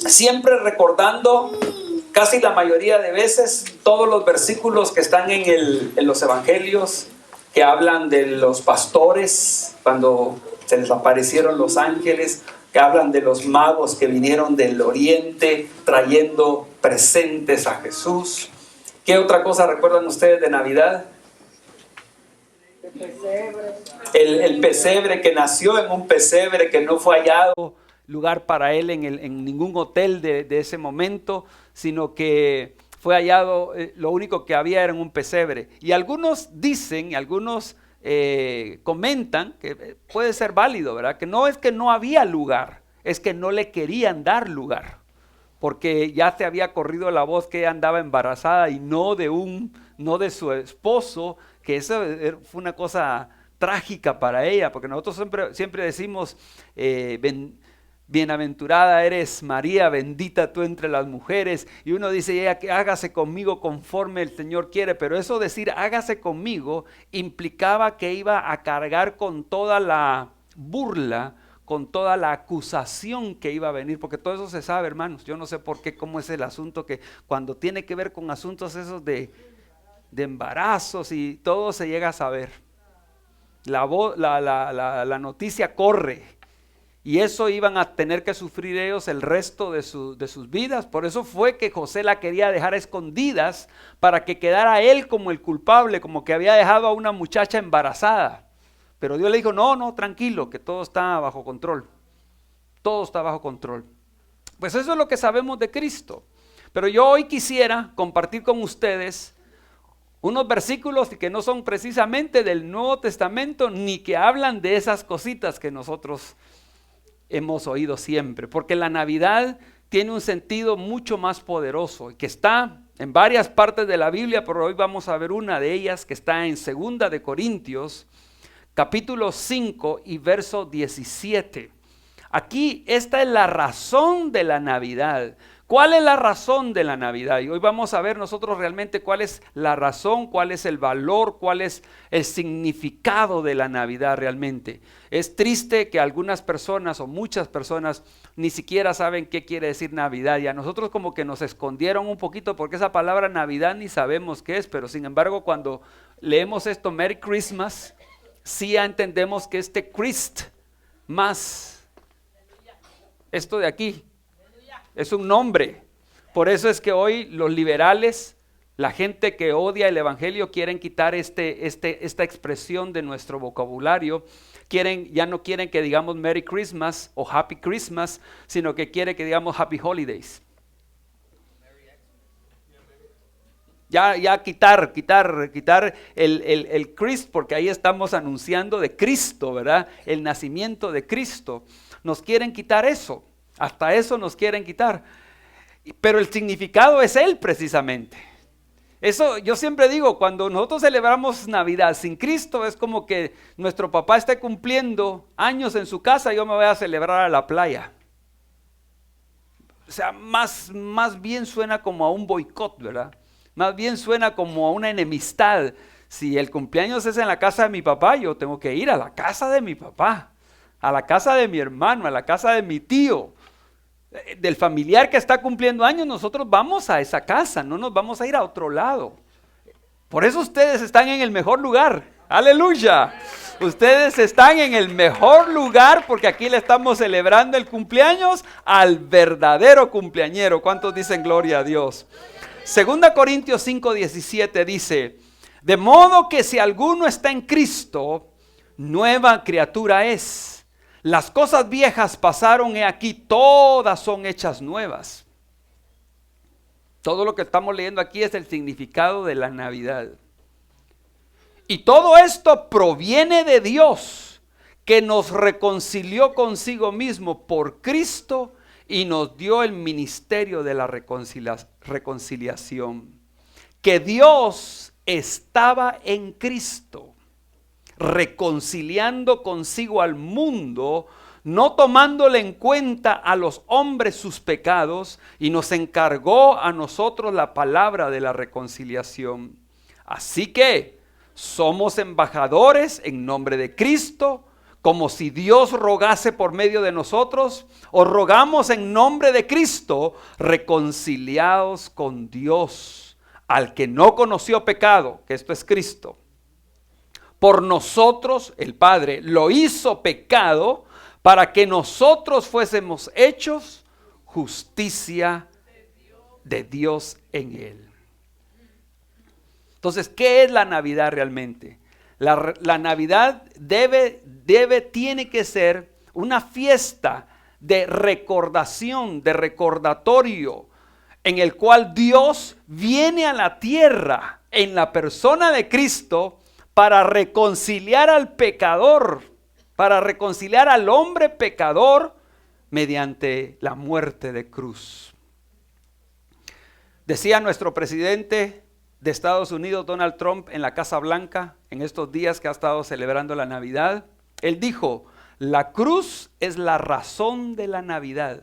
siempre recordando casi la mayoría de veces todos los versículos que están en los evangelios, que hablan de los pastores cuando se les aparecieron los ángeles, que hablan de los magos que vinieron del oriente trayendo presentes a Jesús. ¿Qué otra cosa recuerdan ustedes de Navidad? El pesebre, que nació en un pesebre, que no fue hallado lugar para él en ningún hotel de ese momento, sino que fue hallado, lo único que había era en un pesebre. Y algunos dicen, y algunos comentan, que puede ser válido, ¿verdad? Que no es que no había lugar, es que no le querían dar lugar, porque ya se había corrido la voz que ella andaba embarazada y no de su esposo, que eso fue una cosa trágica para ella, porque nosotros siempre decimos, bienaventurada eres María, bendita tú entre las mujeres, y uno dice, ella, que hágase conmigo conforme el Señor quiere, pero eso decir hágase conmigo implicaba que iba a cargar con toda la burla, con toda la acusación que iba a venir, porque todo eso se sabe, hermanos. Yo no sé por qué, cómo es el asunto, que cuando tiene que ver con asuntos esos de embarazos y todo se llega a saber. La noticia corre, y eso iban a tener que sufrir ellos el resto de sus vidas. Por eso fue que José la quería dejar a escondidas, para que quedara él como el culpable, como que había dejado a una muchacha embarazada. Pero Dios le dijo, no, tranquilo, que todo está bajo control. Todo está bajo control. Pues eso es lo que sabemos de Cristo. Pero yo hoy quisiera compartir con ustedes unos versículos que no son precisamente del Nuevo Testamento, ni que hablan de esas cositas que nosotros hemos oído siempre. Porque la Navidad tiene un sentido mucho más poderoso, que está en varias partes de la Biblia, pero hoy vamos a ver una de ellas que está en 2 de Corintios, capítulo 5 y verso 17. Aquí esta es la razón de la Navidad. ¿Cuál es la razón de la Navidad? Y hoy vamos a ver nosotros realmente cuál es la razón, cuál es el valor, cuál es el significado de la Navidad realmente. Es triste que algunas personas o muchas personas ni siquiera saben qué quiere decir Navidad, y a nosotros como que nos escondieron un poquito, porque esa palabra Navidad ni sabemos qué es, pero sin embargo cuando leemos esto, Merry Christmas, sí ya entendemos que este Christ más, esto de aquí, es un nombre. Por eso es que hoy los liberales, la gente que odia el evangelio, quieren quitar esta expresión de nuestro vocabulario. Ya no quieren que digamos Merry Christmas o Happy Christmas, sino que quieren que digamos Happy Holidays. Ya quitar el Christ, porque ahí estamos anunciando de Cristo, ¿verdad? El nacimiento de Cristo. Nos quieren quitar eso, hasta eso nos quieren quitar. Pero el significado es Él precisamente. Eso yo siempre digo, cuando nosotros celebramos Navidad sin Cristo, es como que nuestro papá esté cumpliendo años en su casa y yo me voy a celebrar a la playa. O sea, más bien suena como a un boicot, ¿verdad? Más bien suena como a una enemistad. Si el cumpleaños es en la casa de mi papá, yo tengo que ir a la casa de mi papá, a la casa de mi hermano, a la casa de mi tío, del familiar que está cumpliendo años. Nosotros vamos a esa casa, no nos vamos a ir a otro lado. Por eso ustedes están en el mejor lugar. ¡Aleluya! Ustedes están en el mejor lugar, porque aquí le estamos celebrando el cumpleaños al verdadero cumpleañero. ¿Cuántos dicen gloria a Dios? 2 Corintios 5:17 dice: de modo que si alguno está en Cristo, nueva criatura es. Las cosas viejas pasaron, he aquí, todas son hechas nuevas. Todo lo que estamos leyendo aquí es el significado de la Navidad. Y todo esto proviene de Dios, que nos reconcilió consigo mismo por Cristo y nos dio el ministerio de la reconciliación. Que Dios estaba en Cristo, reconciliando consigo al mundo, no tomándole en cuenta a los hombres sus pecados, y nos encargó a nosotros la palabra de la reconciliación. Así que somos embajadores en nombre de Cristo, como si Dios rogase por medio de nosotros, os rogamos en nombre de Cristo, reconciliados con Dios, al que no conoció pecado, que esto es Cristo. Por nosotros, el Padre lo hizo pecado para que nosotros fuésemos hechos justicia de Dios en él. Entonces, ¿qué es la Navidad realmente? La Navidad tiene que ser una fiesta de recordación, de recordatorio, en el cual Dios viene a la tierra en la persona de Cristo para reconciliar al pecador, para reconciliar al hombre pecador mediante la muerte de cruz. Decía nuestro presidente de Estados Unidos, Donald Trump, en la Casa Blanca, en estos días que ha estado celebrando la Navidad, él dijo: la cruz es la razón de la Navidad.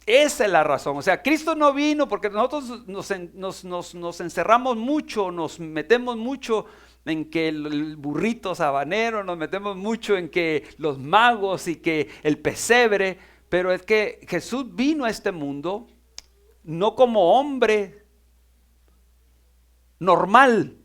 Esa es la razón. O sea, Cristo no vino porque nosotros nos encerramos mucho, nos metemos mucho en que el burrito sabanero, nos metemos mucho en que los magos y que el pesebre, pero es que Jesús vino a este mundo no como hombre normal,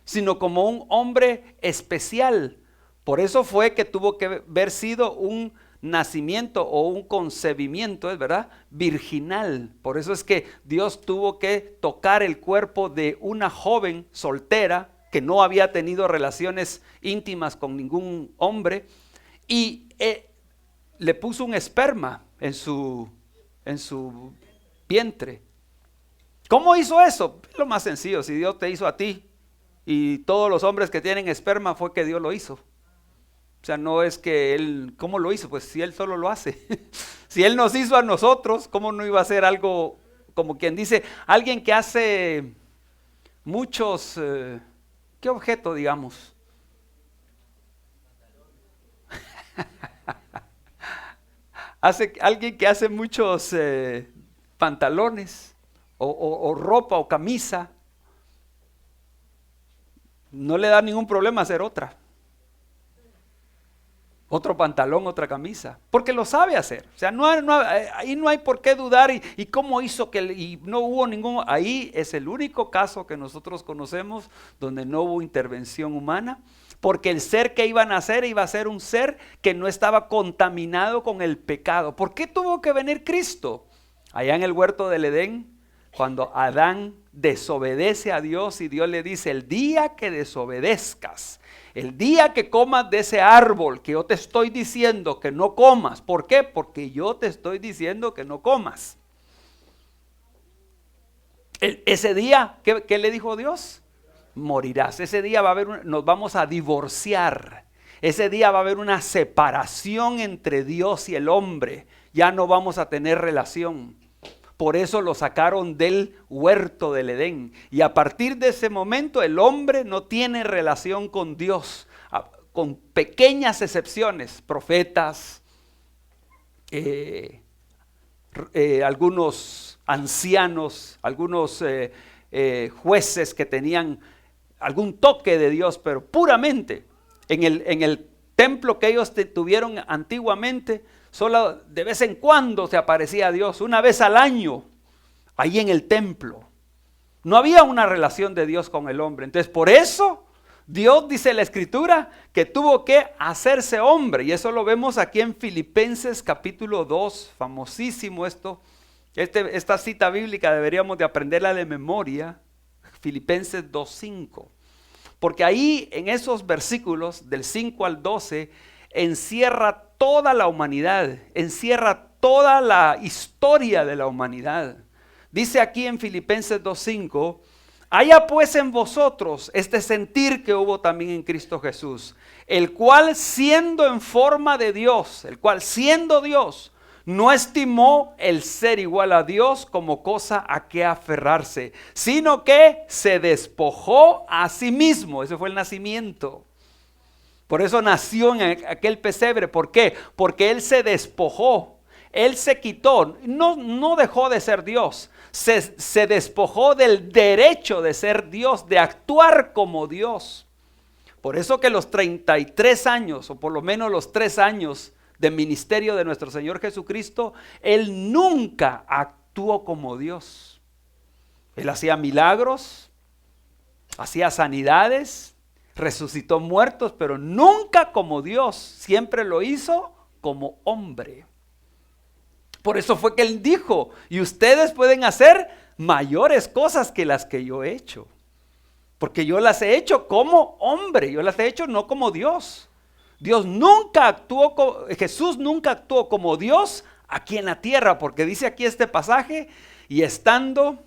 sino como un hombre especial. Por eso fue que tuvo que haber sido un nacimiento o un concebimiento, es verdad, virginal. Por eso es que Dios tuvo que tocar el cuerpo de una joven soltera que no había tenido relaciones íntimas con ningún hombre y le puso un esperma en su vientre. ¿Cómo hizo eso? Lo más sencillo, si Dios te hizo a ti y todos los hombres que tienen esperma, fue que Dios lo hizo. O sea, no es que Él, ¿cómo lo hizo? Pues si Él solo lo hace. Si Él nos hizo a nosotros, ¿cómo no iba a hacer algo, como quien dice, alguien que hace muchos, ¿qué objeto digamos? Alguien que hace muchos pantalones o ropa o camisa, no le da ningún problema hacer otro pantalón, otra camisa, porque lo sabe hacer. O sea, ahí no hay por qué dudar y cómo hizo y no hubo ningún. Ahí es el único caso que nosotros conocemos donde no hubo intervención humana, porque el ser que iba a nacer iba a ser un ser que no estaba contaminado con el pecado. ¿Por qué tuvo que venir Cristo? Allá en el huerto del Edén, cuando Adán desobedece a Dios y Dios le dice: el día que desobedezcas, el día que comas de ese árbol que yo te estoy diciendo que no comas. ¿Por qué? Porque yo te estoy diciendo que no comas. Ese día, ¿qué le dijo Dios? Morirás. Ese día nos vamos a divorciar. Ese día va a haber una separación entre Dios y el hombre. Ya no vamos a tener relación. Por eso lo sacaron del huerto del Edén. Y a partir de ese momento el hombre no tiene relación con Dios, con pequeñas excepciones, profetas, algunos ancianos, algunos jueces que tenían algún toque de Dios, pero puramente en el templo que ellos tuvieron antiguamente. Solo de vez en cuando se aparecía a Dios, una vez al año, ahí en el templo. No había una relación de Dios con el hombre. Entonces, por eso Dios, dice la Escritura, que tuvo que hacerse hombre. Y eso lo vemos aquí en Filipenses capítulo 2, famosísimo esto. Esta cita bíblica deberíamos de aprenderla de memoria. Filipenses 2:5. Porque ahí en esos versículos del 5 al 12 encierra toda la humanidad, encierra toda la historia de la humanidad. Dice aquí en Filipenses 2:5: haya pues en vosotros este sentir que hubo también en Cristo Jesús, el cual siendo en forma de Dios, el cual siendo Dios, no estimó el ser igual a Dios como cosa a que aferrarse, sino que se despojó a sí mismo. Ese fue el nacimiento. Por eso nació en aquel pesebre. ¿Por qué? Porque Él se despojó, Él se quitó, no dejó de ser Dios, se despojó del derecho de ser Dios, de actuar como Dios. Por eso que los 33 años, o por lo menos los 3 años de ministerio de nuestro Señor Jesucristo, Él nunca actuó como Dios. Él hacía milagros, hacía sanidades, resucitó muertos, pero nunca como Dios. Siempre lo hizo como hombre. Por eso fue que Él dijo, y ustedes pueden hacer mayores cosas que las que yo he hecho. Porque yo las he hecho como hombre, yo las he hecho no como Dios. Jesús nunca actuó como Dios aquí en la tierra, porque dice aquí este pasaje, y estando,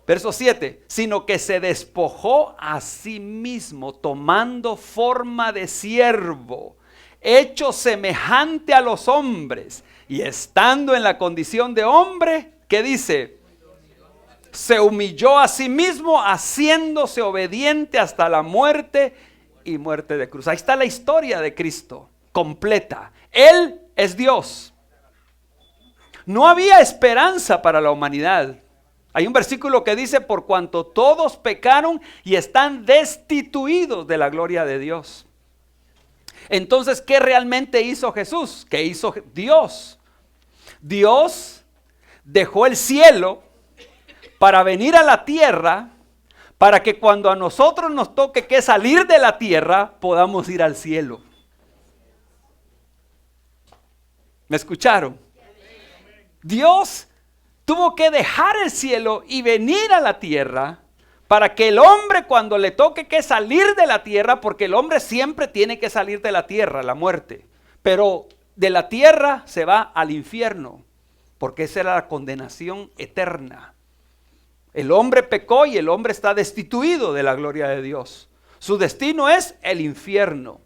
verso 7, sino que se despojó a sí mismo, tomando forma de siervo, hecho semejante a los hombres, y estando en la condición de hombre, ¿qué dice? Se humilló a sí mismo, haciéndose obediente hasta la muerte y muerte de cruz. Ahí está la historia de Cristo completa. Él es Dios. No había esperanza para la humanidad. Hay un versículo que dice, por cuanto todos pecaron y están destituidos de la gloria de Dios. Entonces, ¿qué realmente hizo Jesús? ¿Qué hizo Dios? Dios dejó el cielo para venir a la tierra, para que cuando a nosotros nos toque que salir de la tierra, podamos ir al cielo. ¿Me escucharon? Dios tuvo que dejar el cielo y venir a la tierra, para que el hombre, cuando le toque que salir de la tierra, porque el hombre siempre tiene que salir de la tierra, la muerte, pero de la tierra se va al infierno, porque esa era la condenación eterna. El hombre pecó y el hombre está destituido de la gloria de Dios. Su destino es el infierno.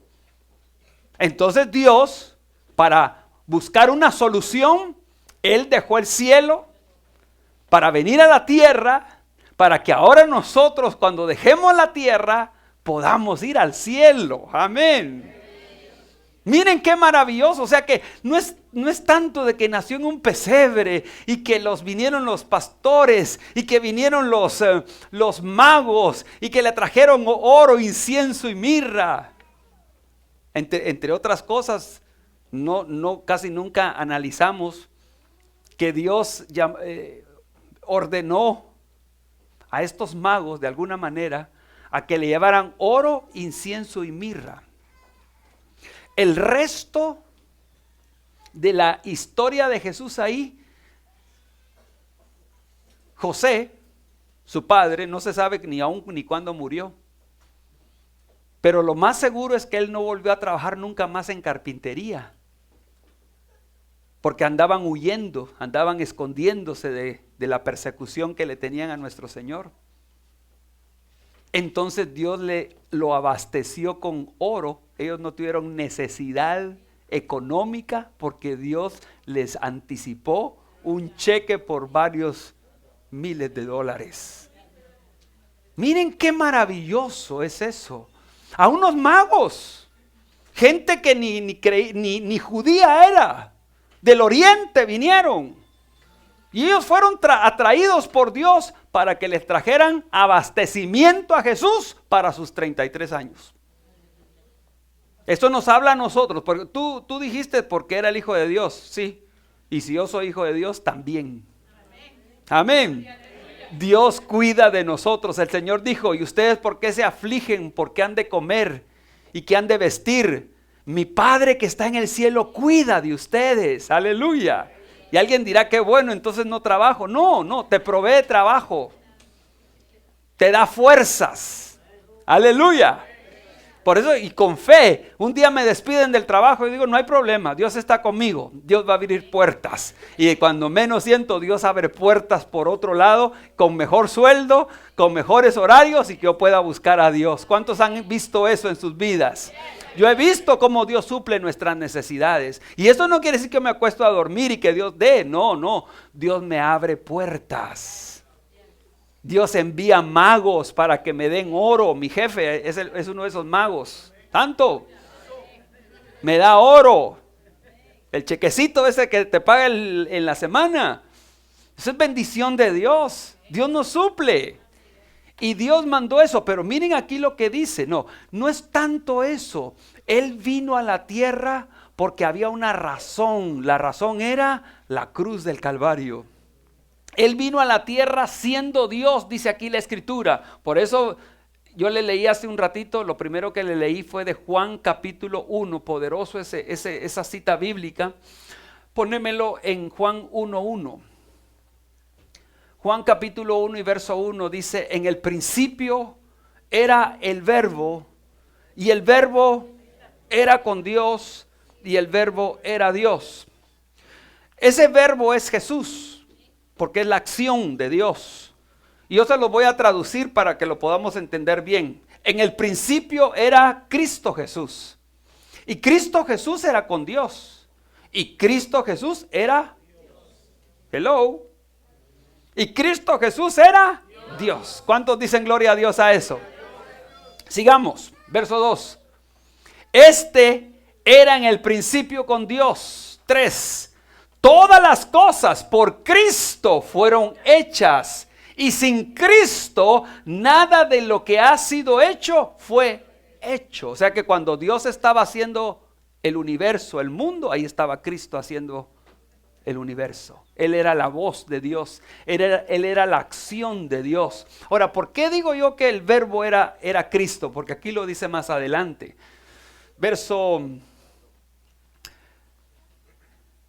Entonces Dios, para buscar una solución, Él dejó el cielo para venir a la tierra, para que ahora nosotros, cuando dejemos la tierra, podamos ir al cielo. Amén. Miren qué maravilloso. O sea que no es tanto de que nació en un pesebre y que vinieron los pastores y que vinieron los magos y que le trajeron oro, incienso y mirra. Entre otras cosas, casi nunca analizamos que Dios ordenó a estos magos de alguna manera a que le llevaran oro, incienso y mirra. El resto de la historia de Jesús ahí, José, su padre, no se sabe ni aún ni cuándo murió. Pero lo más seguro es que él no volvió a trabajar nunca más en carpintería. Porque andaban huyendo, andaban escondiéndose de la persecución que le tenían a nuestro Señor. Entonces Dios lo abasteció con oro. Ellos no tuvieron necesidad económica porque Dios les anticipó un cheque por varios miles de dólares. Miren qué maravilloso es eso. A unos magos, gente que ni judía era, del oriente vinieron. Y ellos fueron atraídos por Dios para que les trajeran abastecimiento a Jesús para sus 33 años. Esto nos habla a nosotros, porque tú dijiste porque era el Hijo de Dios, sí. Y si yo soy Hijo de Dios, también. Amén. Dios cuida de nosotros. El Señor dijo, ¿y ustedes por qué se afligen? ¿Por qué han de comer? ¿Y qué han de vestir? Mi Padre que está en el cielo cuida de ustedes. Aleluya. Y alguien dirá que bueno, entonces no trabajo. No, te provee trabajo. Te da fuerzas. Aleluya. Por eso, y con fe, un día me despiden del trabajo y digo, no hay problema, Dios está conmigo, Dios va a abrir puertas. Y cuando menos siento, Dios abre puertas por otro lado, con mejor sueldo, con mejores horarios y que yo pueda buscar a Dios. ¿Cuántos han visto eso en sus vidas? Yo he visto cómo Dios suple nuestras necesidades. Y eso no quiere decir que me acuesto a dormir y que Dios dé, no, Dios me abre puertas. Dios envía magos para que me den oro. Mi jefe es uno de esos magos. Tanto. Me da oro. El chequecito ese que te paga en la semana. Eso es bendición de Dios. Dios nos suple. Y Dios mandó eso, pero miren aquí lo que dice. No, no es tanto eso. Él vino a la tierra porque había una razón. La razón era la cruz del Calvario. Él vino a la tierra siendo Dios, dice aquí la Escritura. Por eso yo le leí hace un ratito, lo primero que le leí fue de Juan capítulo 1, poderoso esa cita bíblica. Ponémelo en Juan 1:1. Juan capítulo 1 y verso 1 dice: en el principio era el verbo, y el verbo era con Dios, y el verbo era Dios. Ese verbo es Jesús, porque es la acción de Dios. Y yo se lo voy a traducir para que lo podamos entender bien. En el principio era Cristo Jesús. Y Cristo Jesús era con Dios. Y Cristo Jesús era hello. Y Cristo Jesús era Dios. ¿Cuántos dicen gloria a Dios a eso? Sigamos, verso 2. Este era en el principio con Dios. 3. Todas las cosas por Cristo fueron hechas, y sin Cristo nada de lo que ha sido hecho fue hecho. O sea que cuando Dios estaba haciendo el universo, el mundo, ahí estaba Cristo haciendo el universo. Él era la voz de Dios, él era la acción de Dios. Ahora, ¿por qué digo yo que el verbo era Cristo? Porque aquí lo dice más adelante.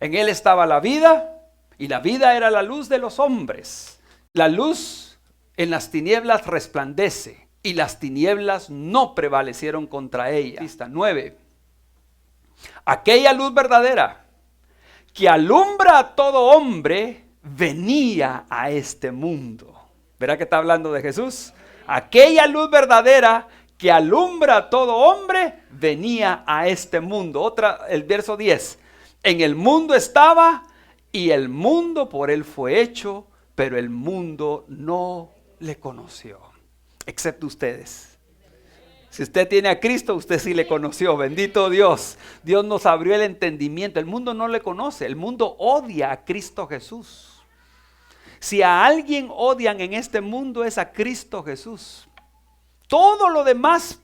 En él estaba la vida, y la vida era la luz de los hombres. La luz en las tinieblas resplandece, y las tinieblas no prevalecieron contra ella. 9. Aquella luz verdadera que alumbra a todo hombre venía a este mundo. ¿Verá que está hablando de Jesús? Aquella luz verdadera que alumbra a todo hombre venía a este mundo. El verso 10. En el mundo estaba, y el mundo por él fue hecho, pero el mundo no le conoció, excepto ustedes. Si usted tiene a Cristo, usted sí le conoció. Bendito Dios. Dios nos abrió el entendimiento. El mundo no le conoce. El mundo odia a Cristo Jesús. Si a alguien odian en este mundo es a Cristo Jesús. Todo lo demás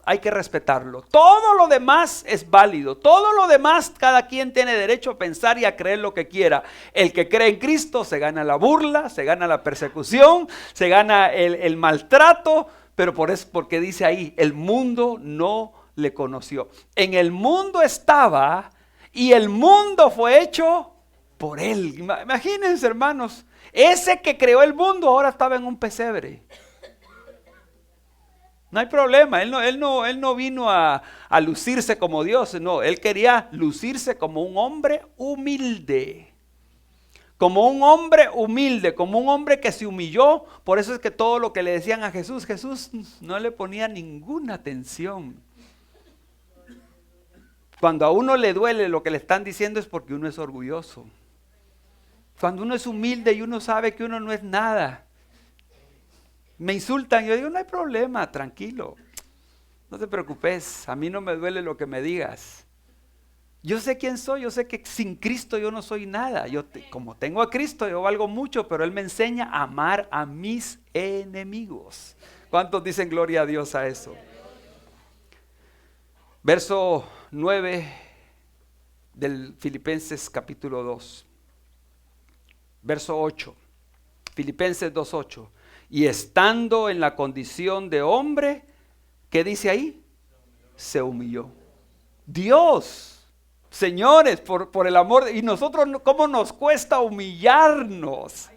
hay que respetarlo. Todo lo demás es válido. Todo lo demás, cada quien tiene derecho a pensar y a creer lo que quiera. El que cree en Cristo se gana la burla, se gana la persecución, se gana el maltrato. Pero porque dice ahí, el mundo no le conoció. En el mundo estaba, y el mundo fue hecho por él. Imagínense, hermanos, ese que creó el mundo ahora estaba en un pesebre. No hay problema, él no vino a lucirse como Dios, no, él quería lucirse como un hombre humilde. Como un hombre humilde, como un hombre que se humilló. Por eso es que todo lo que le decían a Jesús, Jesús no le ponía ninguna atención. Cuando a uno le duele lo que le están diciendo es porque uno es orgulloso. Cuando uno es humilde y uno sabe que uno no es nada. Me insultan, yo digo, no hay problema, tranquilo. No te preocupes, a mí no me duele lo que me digas. Yo sé quién soy, yo sé que sin Cristo yo no soy nada. Como tengo a Cristo, yo valgo mucho, pero Él me enseña a amar a mis enemigos. ¿Cuántos dicen gloria a Dios a eso? Verso 9 del Filipenses capítulo 2. Verso 8. Filipenses 2:8. Y estando en la condición de hombre, ¿qué dice ahí? Se humilló. Dios. Señores, por el amor, y nosotros, ¿cómo nos cuesta humillarnos?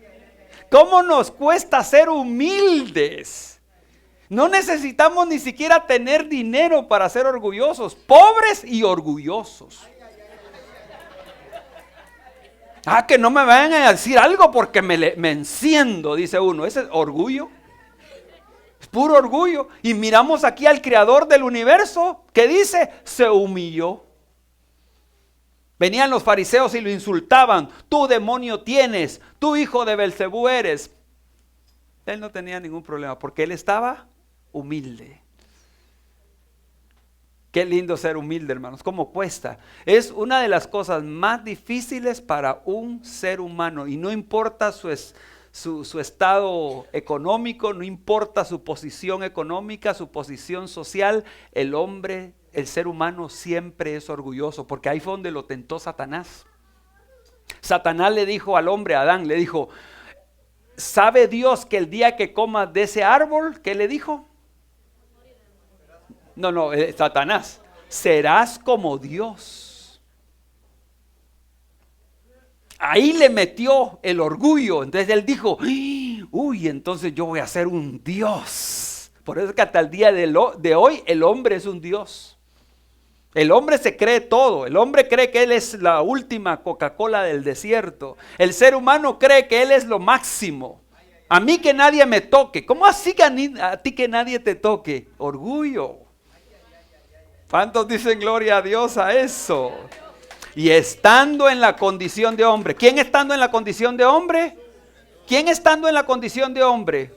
¿Cómo nos cuesta ser humildes? No necesitamos ni siquiera tener dinero para ser orgullosos, pobres y orgullosos. Que no me vayan a decir algo porque me enciendo, dice uno. Ese es orgullo. Es puro orgullo. Y miramos aquí al creador del universo, que dice, se humilló. Venían los fariseos y lo insultaban. Tú demonio tienes, tú hijo de Belcebú eres. Él no tenía ningún problema porque él estaba humilde. Qué lindo ser humilde, hermanos. ¿Cómo cuesta? Es una de las cosas más difíciles para un ser humano. Y no importa su estado económico, no importa su posición económica, su posición social. El hombre, el ser humano siempre es orgulloso. Porque ahí fue donde lo tentó Satanás. Satanás le dijo al hombre, a Adán, le dijo, ¿sabe Dios que el día que comas de ese árbol, qué le dijo? No, Satanás, serás como Dios. Ahí le metió el orgullo. Entonces él dijo, uy, entonces yo voy a ser un Dios. Por eso es que hasta el día de hoy el hombre es un Dios. El hombre se cree todo. El hombre cree que él es la última Coca-Cola del desierto. El ser humano cree que él es lo máximo. A mí que nadie me toque. ¿Cómo así que a ti que nadie te toque? Orgullo. ¿Cuántos dicen gloria a Dios a eso? Y estando en la condición de hombre. ¿Quién estando en la condición de hombre? ¿Quién estando en la condición de hombre?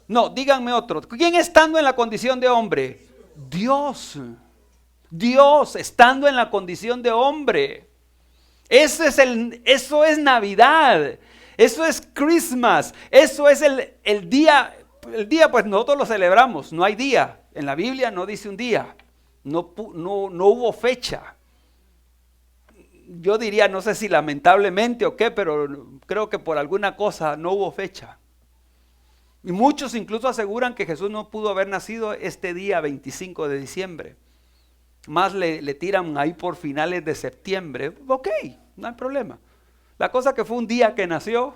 No, díganme otro. ¿Quién estando en la condición de hombre? Dios. Dios estando en la condición de hombre. Eso es Navidad. Eso es Christmas. Eso es el día. El día pues nosotros lo celebramos. No hay día. En la Biblia no dice un día. No hubo fecha. Yo diría, no sé si lamentablemente o qué, pero creo que por alguna cosa no hubo fecha. Y muchos incluso aseguran que Jesús no pudo haber nacido este día 25 de diciembre. Más le tiran ahí por finales de septiembre. Ok, no hay problema. La cosa que fue un día que nació.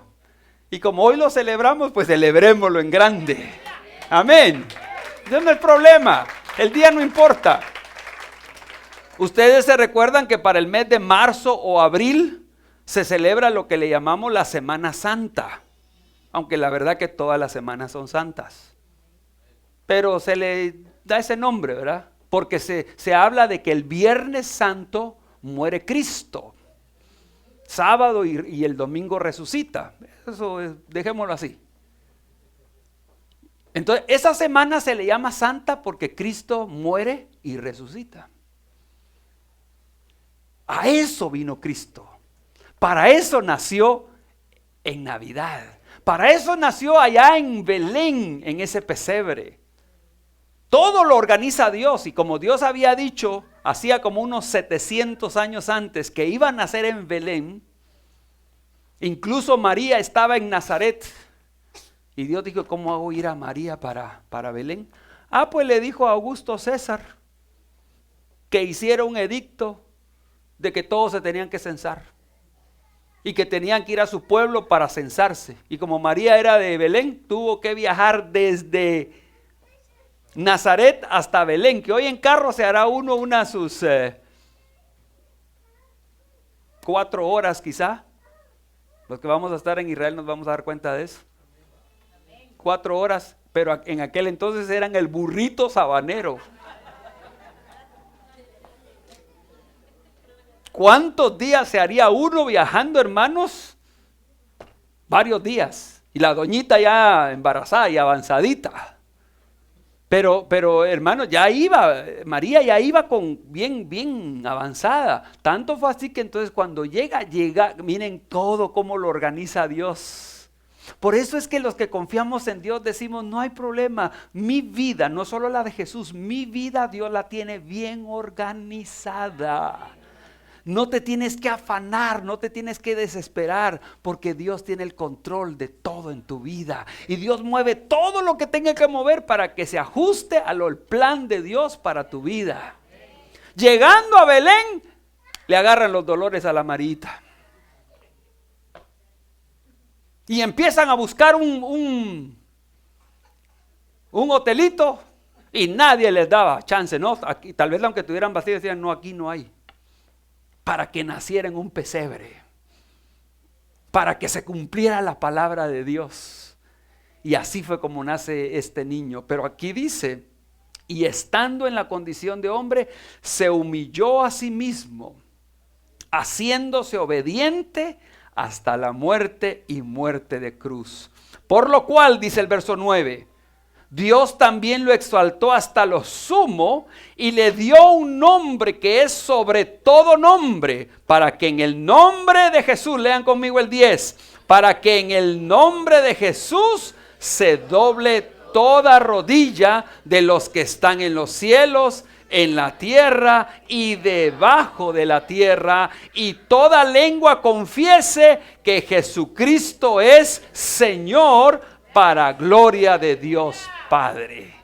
Y como hoy lo celebramos, pues celebrémoslo en grande. Amén. Ese no es el problema. El día no importa. Ustedes se recuerdan que para el mes de marzo o abril se celebra lo que le llamamos la Semana Santa. Aunque la verdad que todas las semanas son santas. Pero se le da ese nombre, ¿verdad? Porque se habla de que el Viernes Santo muere Cristo. Sábado y el domingo resucita. Eso dejémoslo así. Entonces esa semana se le llama santa porque Cristo muere y resucita. A eso vino Cristo. Para eso nació en Navidad. Para eso nació allá en Belén, en ese pesebre. Todo lo organiza Dios. Y como Dios había dicho, hacía como unos 700 años antes, que iba a nacer en Belén. Incluso María estaba en Nazaret. Y Dios dijo, ¿cómo hago ir a María para Belén? Pues le dijo a Augusto César que hiciera un edicto de que todos se tenían que censar y que tenían que ir a su pueblo para censarse. Y como María era de Belén, tuvo que viajar desde Nazaret hasta Belén, que hoy en carro se hará sus 4 horas quizá. Los que vamos a estar en Israel nos vamos a dar cuenta de eso. 4 horas, pero en aquel entonces eran el burrito sabanero. ¿Cuántos días se haría uno viajando, hermanos? Varios días. Y la doñita ya embarazada y avanzadita. Pero hermanos, ya iba, María ya iba con bien avanzada. Tanto fue así que entonces cuando llega, miren todo cómo lo organiza Dios. Por eso es que los que confiamos en Dios decimos, no hay problema. Mi vida, no solo la de Jesús, mi vida Dios la tiene bien organizada. No te tienes que afanar, no te tienes que desesperar, porque Dios tiene el control de todo en tu vida. Y Dios mueve todo lo que tenga que mover para que se ajuste al plan de Dios para tu vida. Llegando a Belén, le agarran los dolores a la Marita. Y empiezan a buscar un hotelito y nadie les daba chance, ¿no? Aquí, tal vez aunque tuvieran vacío decían, no, aquí no hay. Para que naciera en un pesebre, para que se cumpliera la palabra de Dios. Y así fue como nace este niño. Pero aquí dice, y estando en la condición de hombre, se humilló a sí mismo, haciéndose obediente hasta la muerte y muerte de cruz. Por lo cual, dice el verso 9, Dios también lo exaltó hasta lo sumo y le dio un nombre que es sobre todo nombre, para que en el nombre de Jesús, lean conmigo el 10, para que en el nombre de Jesús se doble toda rodilla de los que están en los cielos, en la tierra y debajo de la tierra, y toda lengua confiese que Jesucristo es Señor, para gloria de Dios Padre.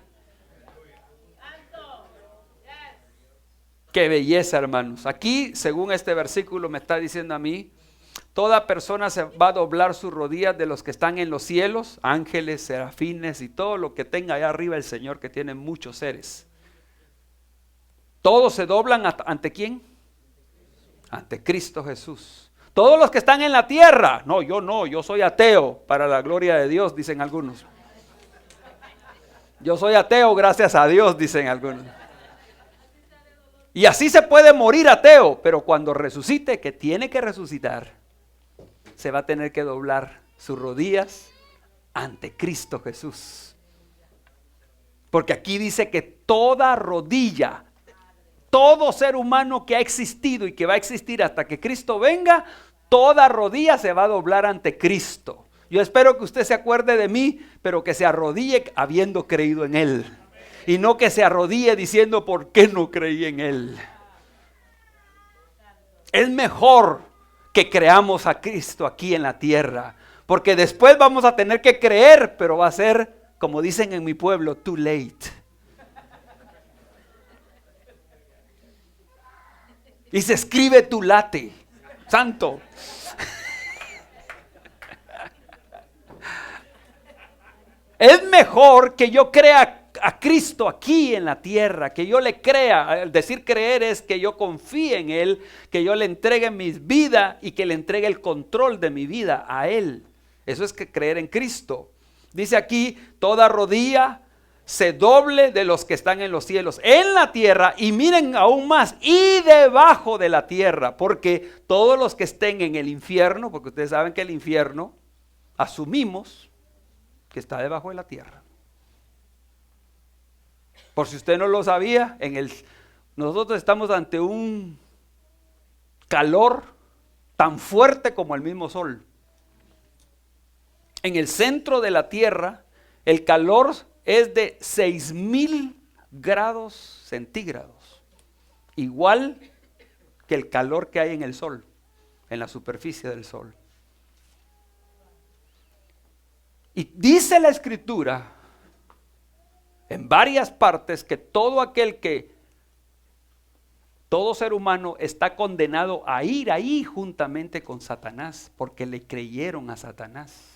Qué belleza, hermanos. Aquí, según este versículo, me está diciendo a mí, toda persona se va a doblar sus rodillas de los que están en los cielos, ángeles, serafines y todo lo que tenga allá arriba el Señor, que tiene muchos seres. Todos se doblan ¿ante quién? Ante Cristo Jesús. Todos los que están en la tierra, no, yo soy ateo, para la gloria de Dios, dicen algunos. Yo soy ateo, gracias a Dios, dicen algunos. Y así se puede morir ateo, pero cuando resucite, que tiene que resucitar, se va a tener que doblar sus rodillas ante Cristo Jesús. Porque aquí dice que toda rodilla, todo ser humano que ha existido y que va a existir hasta que Cristo venga, toda rodilla se va a doblar ante Cristo. Yo espero que usted se acuerde de mí, pero que se arrodille habiendo creído en Él. Y no que se arrodille diciendo ¿por qué no creí en Él? Es mejor que creamos a Cristo aquí en la tierra, porque después vamos a tener que creer, pero va a ser, como dicen en mi pueblo, too late. Y se escribe tu late, santo. Es mejor que yo crea a Cristo aquí en la tierra, que yo le crea. El decir creer es que yo confíe en Él, que yo le entregue mi vida y que le entregue el control de mi vida a Él. Eso es que creer en Cristo. Dice aquí, toda rodilla se doble de los que están en los cielos, en la tierra, y miren aún más, y debajo de la tierra, porque todos los que estén en el infierno, porque ustedes saben que el infierno, asumimos que está debajo de la tierra. Por si usted no lo sabía, nosotros estamos ante un calor tan fuerte como el mismo sol. En el centro de la tierra, el calor es de 6,000 grados centígrados, igual que el calor que hay en el sol, en la superficie del sol. Y dice la Escritura en varias partes que todo ser humano está condenado a ir ahí juntamente con Satanás, porque le creyeron a Satanás.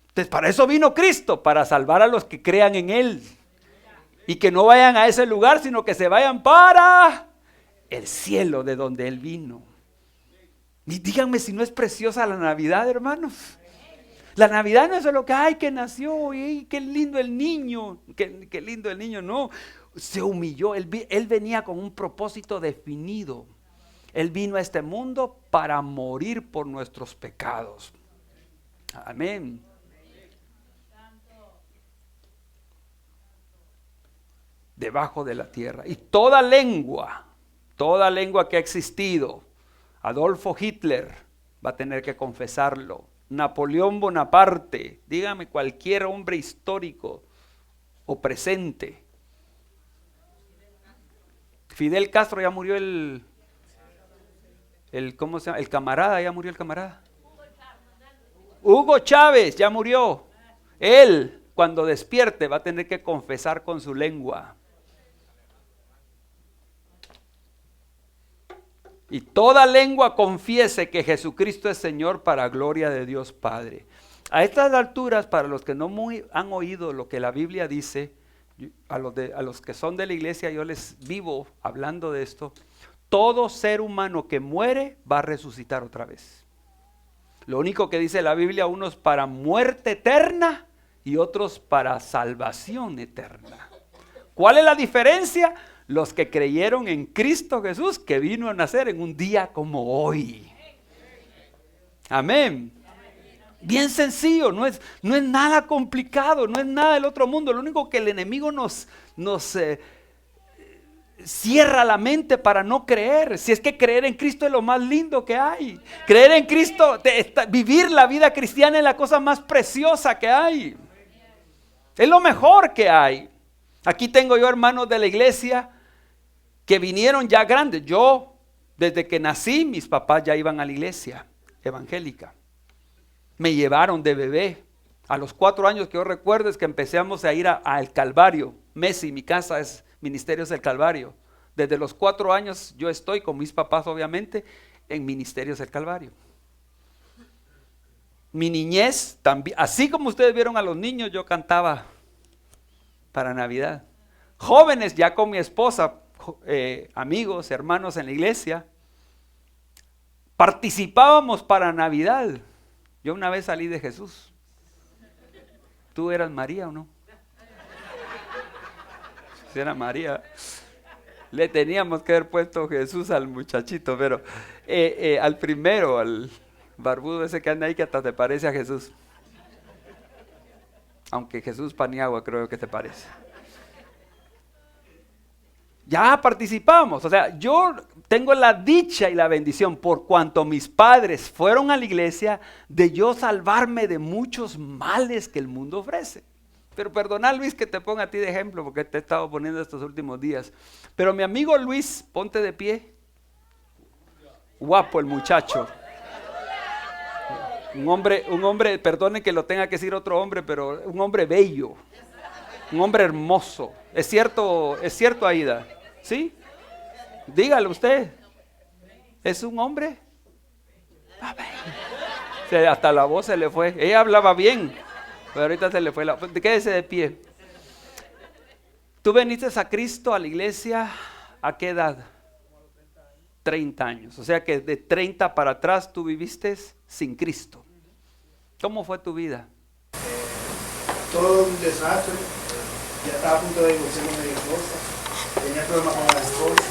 Entonces, para eso vino Cristo, para salvar a los que crean en Él. Y que no vayan a ese lugar, sino que se vayan para el cielo de donde Él vino. Y díganme si no es preciosa la Navidad, hermanos. La Navidad no es solo que, ay, que nació, y qué lindo el niño, qué lindo el niño, no. Se humilló, él venía con un propósito definido. Él vino a este mundo para morir por nuestros pecados. Amén. Debajo de la tierra. Y toda lengua que ha existido, Adolfo Hitler va a tener que confesarlo, Napoleón Bonaparte, dígame cualquier hombre histórico o presente. Fidel Castro ya murió ¿cómo se llama? El camarada, ya murió el camarada. Hugo Chávez ya murió. Él, cuando despierte, va a tener que confesar con su lengua. Y toda lengua confiese que Jesucristo es Señor, para gloria de Dios Padre. A estas alturas, para los que no han oído lo que la Biblia dice, a los que son de la iglesia, yo les vivo hablando de esto. Todo ser humano que muere va a resucitar otra vez. Lo único que dice la Biblia, unos para muerte eterna y otros para salvación eterna. ¿Cuál es la diferencia? Los que creyeron en Cristo Jesús, que vino a nacer en un día como hoy. Amén. Bien sencillo, no es nada complicado, no es nada del otro mundo. Lo único que el enemigo nos cierra la mente para no creer. Si es que creer en Cristo es lo más lindo que hay. Creer en Cristo, vivir la vida cristiana es la cosa más preciosa que hay. Es lo mejor que hay. Aquí tengo yo hermanos de la iglesia que vinieron ya grandes. Yo, desde que nací, mis papás ya iban a la iglesia evangélica. Me llevaron de bebé. A los 4 años que yo recuerdo es que empezamos a ir al Calvario. Messi, mi casa es Ministerios del Calvario. Desde los 4 años yo estoy con mis papás, obviamente, en Ministerios del Calvario. Mi niñez también, así como ustedes vieron a los niños, yo cantaba para Navidad. Jóvenes, ya con mi esposa, amigos, hermanos en la iglesia, participábamos para Navidad. Yo una vez salí de Jesús. ¿Tú eras María o no? Si era María, le teníamos que haber puesto Jesús al muchachito, pero al primero, al barbudo ese que anda ahí, que hasta te parece a Jesús. Aunque Jesús Paniagua creo que te parece. Ya participamos, o sea, yo tengo la dicha y la bendición por cuanto mis padres fueron a la iglesia de yo salvarme de muchos males que el mundo ofrece. Pero perdona, Luis, que te ponga a ti de ejemplo porque te he estado poniendo estos últimos días. Pero mi amigo Luis, ponte de pie. Guapo el muchacho. Un hombre, perdone que lo tenga que decir otro hombre, pero un hombre bello. Un hombre hermoso. ¿Es cierto, Aida? ¿Sí? Dígalo usted. ¿Es un hombre? Hasta la voz se le fue. Ella hablaba bien, pero ahorita se le fue la voz. Quédese de pie. ¿Tú viniste a Cristo, a la iglesia, a qué edad? 30 años. O sea que de 30 para atrás tú viviste sin Cristo. ¿Cómo fue tu vida? Todo un desastre. Ya estaba a punto de divorciarme de mi esposa. Tenía problemas con la esposa.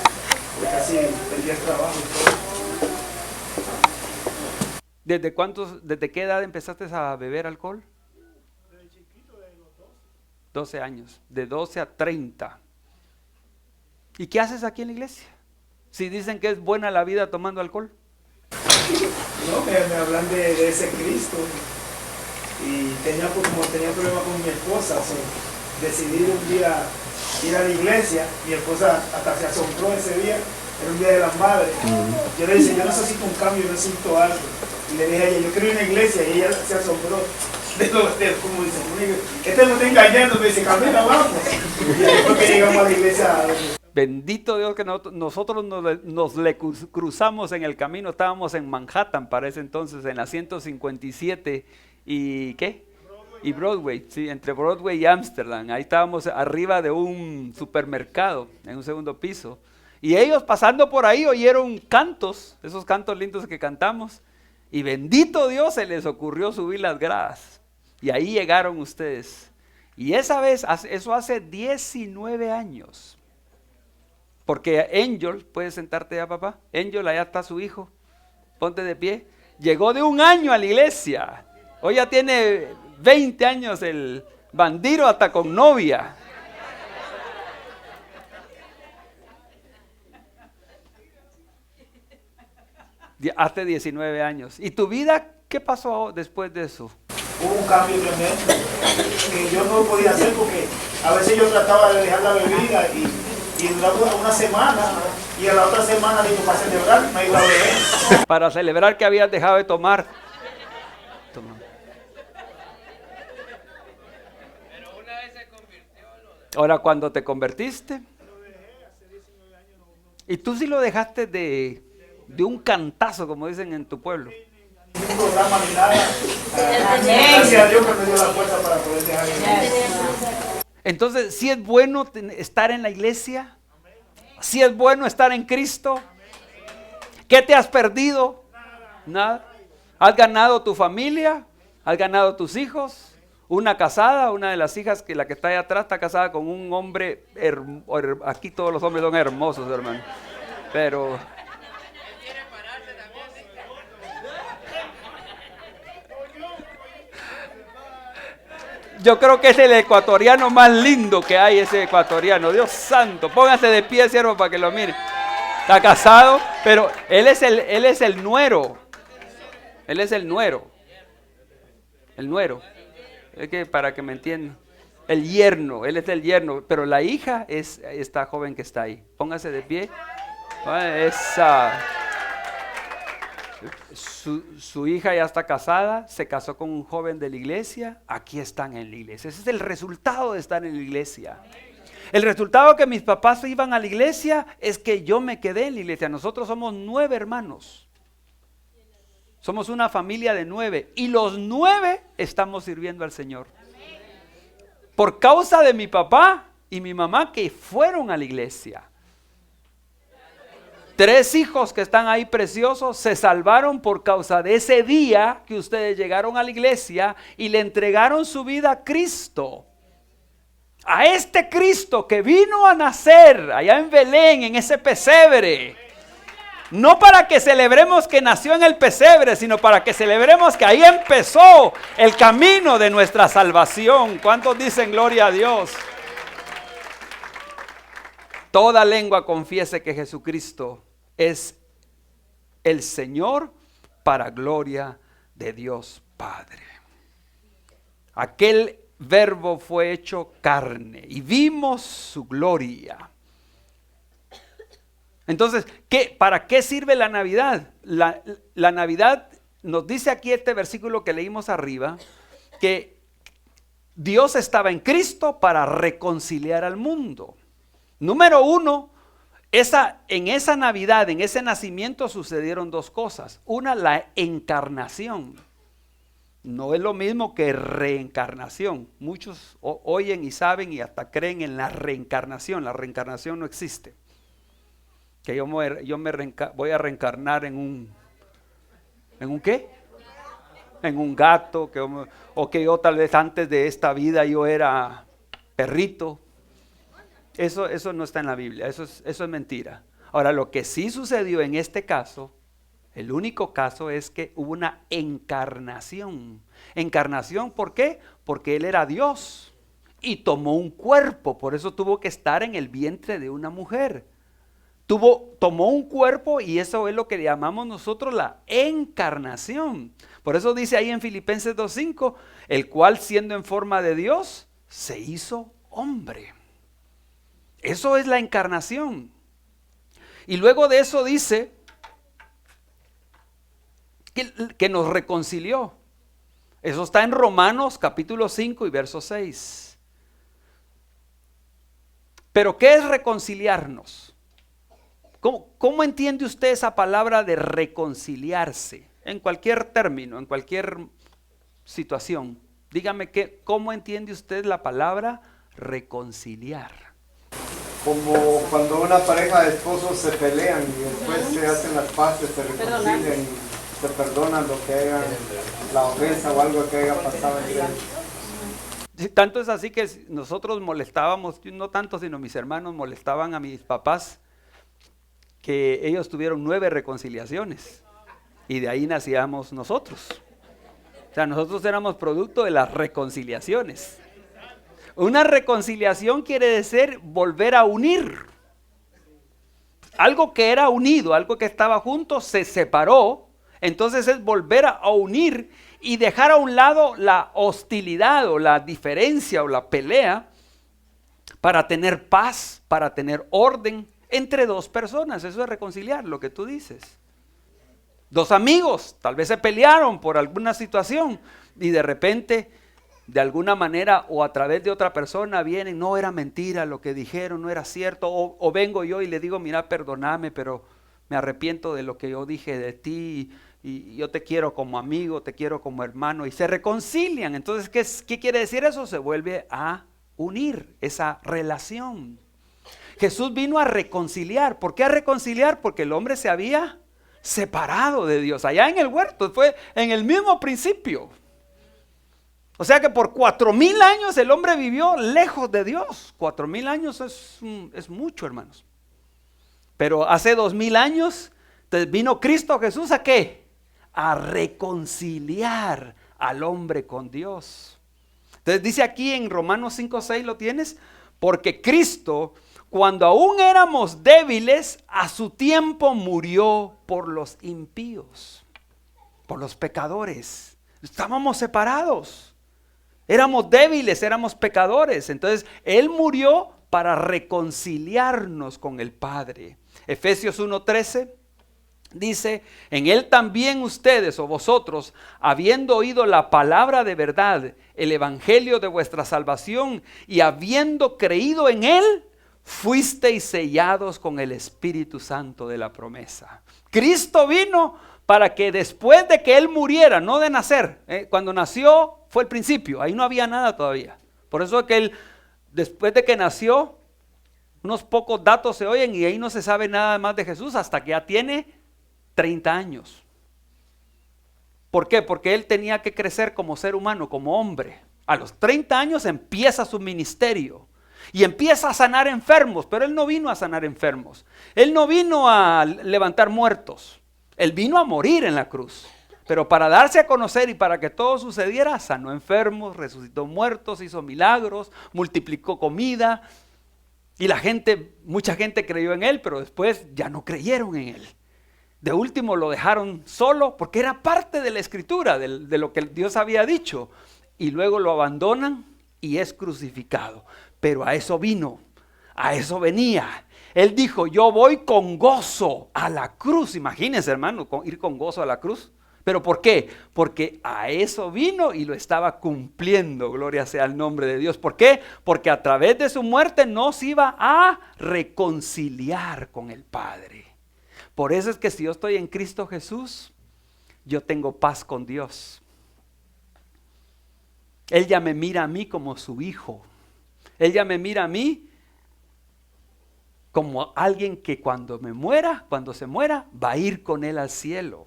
Casi perdí el trabajo y todo. ¿Desde qué edad empezaste a beber alcohol? Desde chiquito, de los 12 años. De 12 a 30. ¿Y qué haces aquí en la iglesia? Si dicen que es buena la vida tomando alcohol. No, me hablan de ese Cristo. Y como tenía problemas con mi esposa, decidí un día ir a la iglesia. Mi esposa hasta se asombró ese día. Era un día de las madres. Yo le dije, yo necesito un cambio, yo necesito algo. Y le dije a ella, yo quiero ir a una iglesia. Y ella se asombró. Como dice, este me está engañando. Me dice, camina, vamos. Y después que llegamos a la iglesia. Bendito Dios que nosotros nos le cruzamos en el camino. Estábamos en Manhattan para ese entonces, en la 157 y ¿qué? Y Broadway, sí, entre Broadway y Amsterdam. Ahí estábamos arriba de un supermercado, en un segundo piso. Y ellos pasando por ahí oyeron cantos, esos cantos lindos que cantamos. Y bendito Dios se les ocurrió subir las gradas. Y ahí llegaron ustedes. Y esa vez, eso hace 19 años. Porque Angel, ¿puedes sentarte ya, papá? Angel, allá está su hijo. Ponte de pie. Llegó de 1 año a la iglesia. Hoy ya tiene 20 años el bandido, hasta con novia. Hace 19 años. ¿Y tu vida qué pasó después de eso? Hubo un cambio tremendo que yo no podía hacer porque a veces yo trataba de dejar la bebida y duraba una semana y a la otra semana digo, para celebrar me iba a beber. Para celebrar que habías dejado de tomar. Toma. Pero una vez se convirtió. Ahora cuando te convertiste. Lo dejé hace 19 años. Y tú sí lo dejaste de un cantazo, como dicen en tu pueblo. Ningún programa ni nada. Gracias a Dios que me dio la fuerza para poder dejar el. Entonces, ¿sí es bueno estar en la iglesia? ¿Sí es bueno estar en Cristo? ¿Qué te has perdido? Nada. ¿Has ganado tu familia? ¿Has ganado tus hijos? Una casada, una de las hijas, la que está ahí atrás, está casada con un hombre, aquí todos los hombres son hermosos, hermano. Pero Yo creo que es el ecuatoriano más lindo que hay, ese ecuatoriano. Dios santo, póngase de pie, siervo, para que lo mire. Está casado, pero él es el nuero. Él es el nuero. El nuero. Es que para que me entiendan. El yerno, él es el yerno, pero la hija es esta joven que está ahí. Póngase de pie. Esa. Su hija ya está casada, se casó con un joven de la iglesia, aquí están en la iglesia. Ese es el resultado de estar en la iglesia. El resultado que mis papás iban a la iglesia es que yo me quedé en la iglesia. Nosotros somos 9 hermanos. Somos una familia de 9 y los 9 estamos sirviendo al Señor. Por causa de mi papá y mi mamá que fueron a la iglesia. 3 hijos que están ahí preciosos se salvaron por causa de ese día que ustedes llegaron a la iglesia y le entregaron su vida a Cristo. A este Cristo que vino a nacer allá en Belén, en ese pesebre. No para que celebremos que nació en el pesebre, sino para que celebremos que ahí empezó el camino de nuestra salvación. ¿Cuántos dicen gloria a Dios? Toda lengua confiese que Jesucristo es el Señor para gloria de Dios Padre. Aquel verbo fue hecho carne y vimos su gloria. Entonces, ¿para qué sirve la Navidad? La Navidad nos dice aquí este versículo que leímos arriba, que Dios estaba en Cristo para reconciliar al mundo. Número 1, en esa Navidad, en ese nacimiento sucedieron 2 cosas. Una, la encarnación. No es lo mismo que reencarnación. Muchos oyen y saben y hasta creen en la reencarnación. La reencarnación no existe. Que yo voy a reencarnar en un ¿qué? En un gato, o que yo tal vez antes de esta vida yo era perrito. Eso no está en la Biblia, eso es mentira. Ahora, lo que sí sucedió en este caso, el único caso es que hubo una encarnación. ¿Encarnación por qué? Porque Él era Dios y tomó un cuerpo, por eso tuvo que estar en el vientre de una mujer. Tomó un cuerpo y eso es lo que llamamos nosotros la encarnación. Por eso dice ahí en Filipenses 2:5, el cual siendo en forma de Dios, se hizo hombre. Eso es la encarnación. Y luego de eso dice que nos reconcilió. Eso está en Romanos capítulo 5 y verso 6. Pero ¿qué es reconciliarnos? ¿Cómo entiende usted esa palabra de reconciliarse? En cualquier término, en cualquier situación. Dígame ¿cómo entiende usted la palabra reconciliar? Como cuando una pareja de esposos se pelean y después se hacen las paces, se reconcilian y se perdonan lo que haya, la ofensa o algo que haya pasado entre ellos. Tanto es así que nosotros molestábamos, no tanto sino mis hermanos molestaban a mis papás, que ellos tuvieron 9 reconciliaciones y de ahí nacíamos nosotros. O sea, nosotros éramos producto de las reconciliaciones. Una reconciliación quiere decir volver a unir. Algo que era unido, algo que estaba junto, se separó. Entonces es volver a unir y dejar a un lado la hostilidad o la diferencia o la pelea para tener paz, para tener orden entre 2 personas. Eso es reconciliar, lo que tú dices. 2 amigos, tal vez se pelearon por alguna situación y de repente, de alguna manera o a través de otra persona vienen, no era mentira lo que dijeron, no era cierto, o vengo yo y le digo, mira, perdóname, pero me arrepiento de lo que yo dije de ti y yo te quiero como amigo, te quiero como hermano y se reconcilian. Entonces, ¿qué quiere decir eso? Se vuelve a unir esa relación. Jesús vino a reconciliar. ¿Por qué a reconciliar? Porque el hombre se había separado de Dios. Allá en el huerto, fue en el mismo principio. O sea que por 4,000 años el hombre vivió lejos de Dios. 4,000 años es mucho, hermanos. Pero hace 2,000 años vino Cristo Jesús ¿a qué? A reconciliar al hombre con Dios. Entonces dice aquí en Romanos 5:6, ¿lo tienes? Porque Cristo, cuando aún éramos débiles, a su tiempo murió por los impíos, por los pecadores. Estábamos separados. Éramos débiles, éramos pecadores. Entonces Él murió para reconciliarnos con el Padre. Efesios 1:13 dice, en Él también ustedes o vosotros, habiendo oído la palabra de verdad, el evangelio de vuestra salvación, y habiendo creído en Él, fuisteis sellados con el Espíritu Santo de la promesa. Cristo vino para que después de que Él muriera, no de nacer, cuando nació fue el principio, ahí no había nada todavía. Por eso es que Él, después de que nació, unos pocos datos se oyen y ahí no se sabe nada más de Jesús hasta que ya tiene 30 años. ¿Por qué? Porque Él tenía que crecer como ser humano, como hombre. A los 30 años empieza su ministerio y empieza a sanar enfermos, pero Él no vino a sanar enfermos. Él no vino a levantar muertos. Él vino a morir en la cruz. Pero para darse a conocer y para que todo sucediera, sanó enfermos, resucitó muertos, hizo milagros, multiplicó comida. Y mucha gente creyó en Él, pero después ya no creyeron en Él. De último lo dejaron solo porque era parte de la escritura, de lo que Dios había dicho. Y luego lo abandonan y es crucificado. Pero a eso vino, a eso venía. Él dijo, yo voy con gozo a la cruz. Imagínense, hermano, ir con gozo a la cruz. ¿Pero por qué? Porque a eso vino y lo estaba cumpliendo. Gloria sea el nombre de Dios. ¿Por qué? Porque a través de su muerte nos iba a reconciliar con el Padre. Por eso es que si yo estoy en Cristo Jesús, yo tengo paz con Dios. Él ya me mira a mí como su hijo. Él ya me mira a mí como alguien que cuando se muera, va a ir con Él al cielo.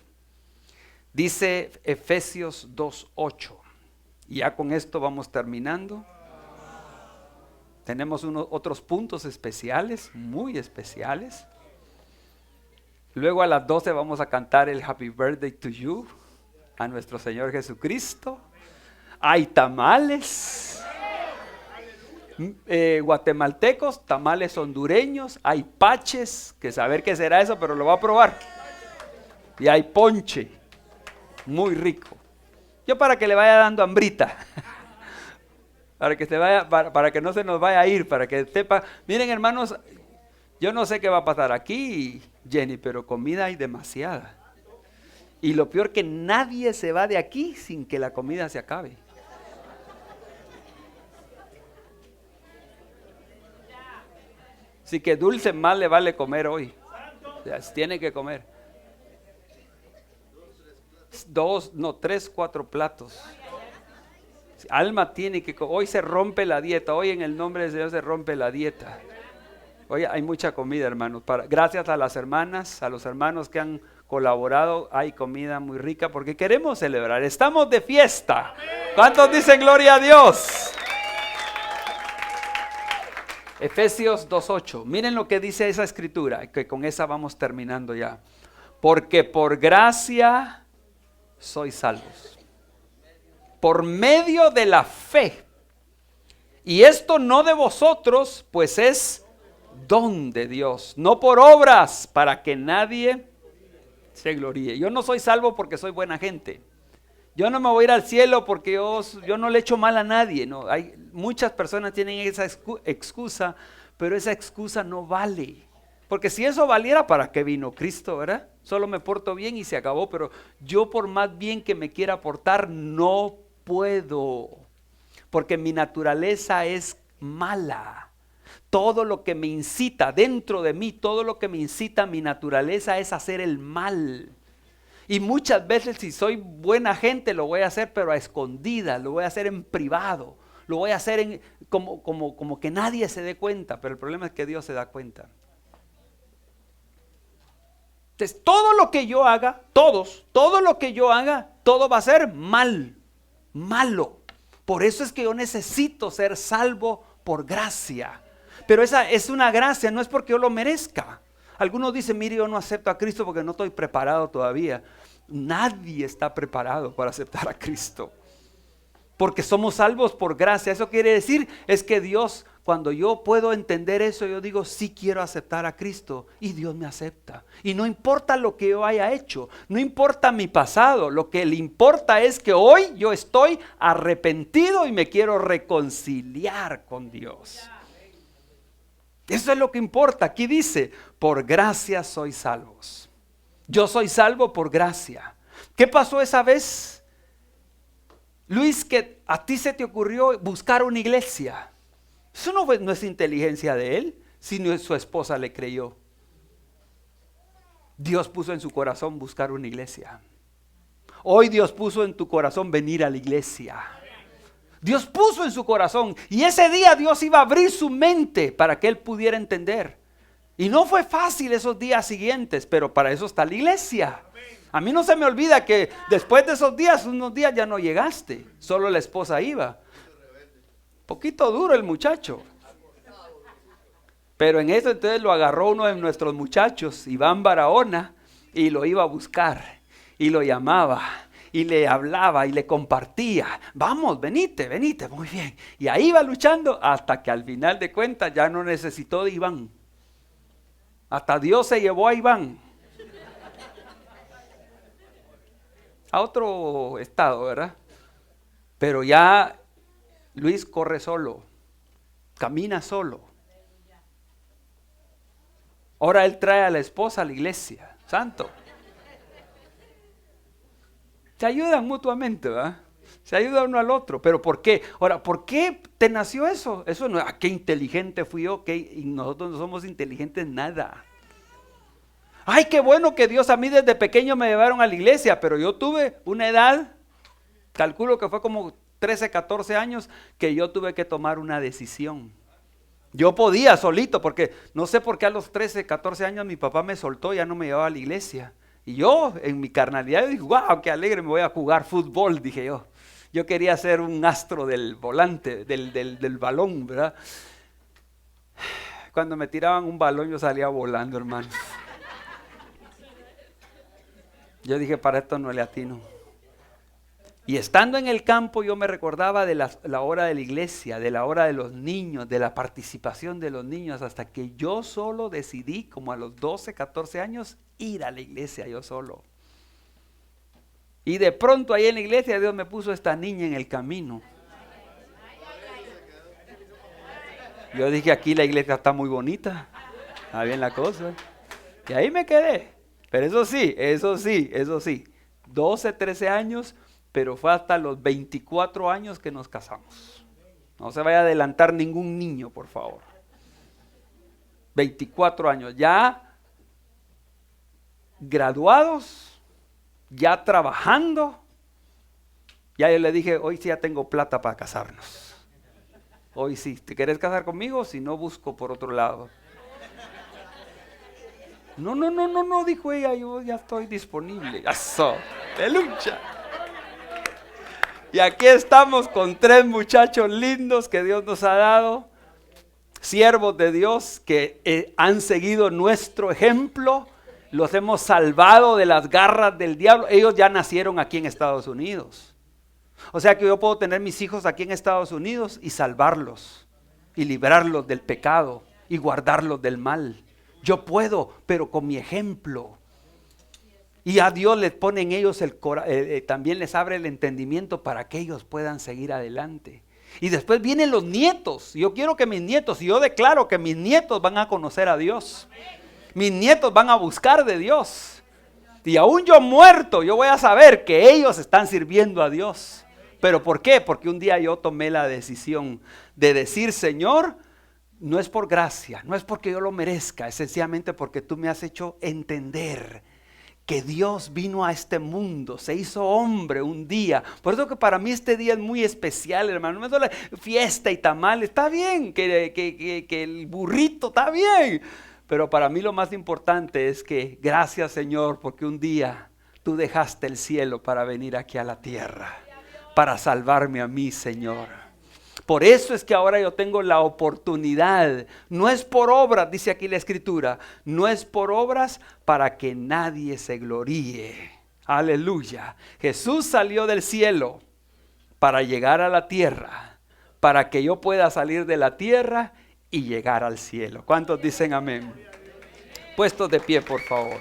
Dice Efesios 2:8. Y ya con esto vamos terminando. Tenemos otros puntos especiales, muy especiales. Luego a las 12 vamos a cantar el Happy Birthday to You a nuestro Señor Jesucristo. Hay tamales guatemaltecos, tamales hondureños, hay paches, que saber qué será eso, pero lo va a probar. Y hay ponche, muy rico. Yo para que le vaya dando hambrita, para que no se nos vaya a ir, para que sepa. Miren, hermanos, yo no sé qué va a pasar aquí, Jenny, pero comida hay demasiada. Y lo peor que nadie se va de aquí sin que la comida se acabe. Así que dulce más le vale comer hoy. O sea, tiene que comer. 3, 4 platos. Alma tiene que comer. Hoy se rompe la dieta. Hoy en el nombre del Señor se rompe la dieta. Hoy hay mucha comida, hermanos. Gracias a las hermanas, a los hermanos que han colaborado. Hay comida muy rica porque queremos celebrar. Estamos de fiesta. ¿Cuántos dicen gloria a Dios? Efesios 2:8. Miren lo que dice esa escritura, que con esa vamos terminando ya. Porque por gracia sois salvos, por medio de la fe. Y esto no de vosotros, pues es don de Dios, no por obras, para que nadie se gloríe. Yo no soy salvo porque soy buena gente. Yo no me voy a ir al cielo porque yo no le echo mal a nadie. No, muchas personas tienen esa excusa, pero esa excusa no vale. Porque si eso valiera, ¿para qué vino Cristo, verdad? Solo me porto bien y se acabó, pero yo por más bien que me quiera portar, no puedo. Porque mi naturaleza es mala. Todo lo que me incita dentro de mí, todo lo que me incita a mi naturaleza es hacer el mal. Y muchas veces si soy buena gente lo voy a hacer pero a escondidas, lo voy a hacer en privado, lo voy a hacer como que nadie se dé cuenta, pero el problema es que Dios se da cuenta. Entonces todo lo que yo haga, todo lo que yo haga, todo va a ser malo. Por eso es que yo necesito ser salvo por gracia. Pero esa es una gracia, no es porque yo lo merezca. Algunos dicen, mire, yo no acepto a Cristo porque no estoy preparado todavía. Nadie está preparado para aceptar a Cristo. porque somos salvos por gracia. Eso quiere decir es que Dios, cuando yo puedo entender eso, yo digo, sí quiero aceptar a Cristo, y Dios me acepta. Y no importa lo que yo haya hecho, no importa mi pasado, lo que le importa es que hoy yo estoy arrepentido y me quiero reconciliar con Dios. Eso es lo que importa. Aquí dice, por gracia sois salvos. Yo soy salvo por gracia. ¿Qué pasó esa vez, Luis, que a ti se te ocurrió buscar una iglesia? Eso no es inteligencia de él, sino su esposa le creyó. Dios puso en su corazón buscar una iglesia. Hoy Dios puso en tu corazón venir a la iglesia. Dios puso en su corazón, y ese día Dios iba a abrir su mente para que él pudiera entender. Y no fue fácil esos días siguientes, pero para eso está la iglesia. A mí no se me olvida que después de esos días, unos días ya no llegaste, solo la esposa iba. Poquito duro el muchacho. Pero en eso entonces lo agarró uno de nuestros muchachos, Iván Barahona, y lo iba a buscar, y lo llamaba, y le hablaba, y le compartía. Vamos, venite, muy bien. Y ahí iba luchando hasta que al final de cuentas ya no necesitó de Iván. Hasta Dios se llevó a Iván a otro estado, ¿verdad? Pero ya Luis corre solo, camina solo. Ahora él trae a la esposa a la iglesia. Santo. Se ayudan mutuamente, ¿verdad? Se ayuda uno al otro. ¿Pero por qué? Ahora, ¿por qué te nació eso? Eso no, qué inteligente fui yo, y nosotros no somos inteligentes nada. Ay, qué bueno que Dios a mí desde pequeño me llevaron a la iglesia, pero yo tuve una edad, calculo que fue como 13, 14 años, que yo tuve que tomar una decisión. Yo podía solito, porque no sé por qué a los 13, 14 años mi papá me soltó, ya no me llevaba a la iglesia. Y yo, en mi carnalidad, dije, wow, qué alegre, me voy a jugar fútbol, dije yo. Yo quería ser un astro del volante, del balón, ¿verdad? Cuando me tiraban un balón yo salía volando, hermano. Yo dije, para esto no le atino. Y estando en el campo yo me recordaba de la hora de la iglesia, de la hora de los niños, de la participación de los niños, hasta que yo solo decidí, como a los 12, 14 años, ir a la iglesia yo solo. Y de pronto ahí en la iglesia Dios me puso esta niña en el camino. Yo dije, aquí la iglesia está muy bonita, está bien la cosa. Y ahí me quedé. Pero eso sí, 12, 13 años, pero fue hasta los 24 años que nos casamos. No se vaya a adelantar ningún niño, por favor. 24 años, ya graduados, ya trabajando. Ya yo le dije, hoy sí ya tengo plata para casarnos. Hoy sí, ¿te querés casar conmigo? Si no, busco por otro lado. No, dijo ella, yo ya estoy disponible. Eso, de lucha. Y aquí estamos con 3 muchachos lindos que Dios nos ha dado, siervos de Dios que han seguido nuestro ejemplo, los hemos salvado de las garras del diablo. Ellos ya nacieron aquí en Estados Unidos. O sea que yo puedo tener mis hijos aquí en Estados Unidos y salvarlos, y librarlos del pecado, y guardarlos del mal. Yo puedo, pero con mi ejemplo. Y a Dios les pone en ellos también les abre el entendimiento para que ellos puedan seguir adelante. Y después vienen los nietos. Yo quiero que mis nietos, y yo declaro que mis nietos van a conocer a Dios. Mis nietos van a buscar de Dios. Y aún yo muerto, yo voy a saber que ellos están sirviendo a Dios. ¿Pero por qué? Porque un día yo tomé la decisión de decir, Señor, no es por gracia, no es porque yo lo merezca, es sencillamente porque tú me has hecho entender que Dios vino a este mundo, se hizo hombre un día. Por eso que para mí este día es muy especial, hermano. No es solo fiesta y tamal, está bien, que el burrito está bien. Pero para mí lo más importante es que gracias, Señor, porque un día tú dejaste el cielo para venir aquí a la tierra, para salvarme a mí, Señor. Por eso es que ahora yo tengo la oportunidad. No es por obras, dice aquí la escritura, no es por obras para que nadie se gloríe. Aleluya. Jesús salió del cielo para llegar a la tierra, para que yo pueda salir de la tierra y llegar al cielo. ¿Cuántos dicen amén? Puestos de pie, por favor.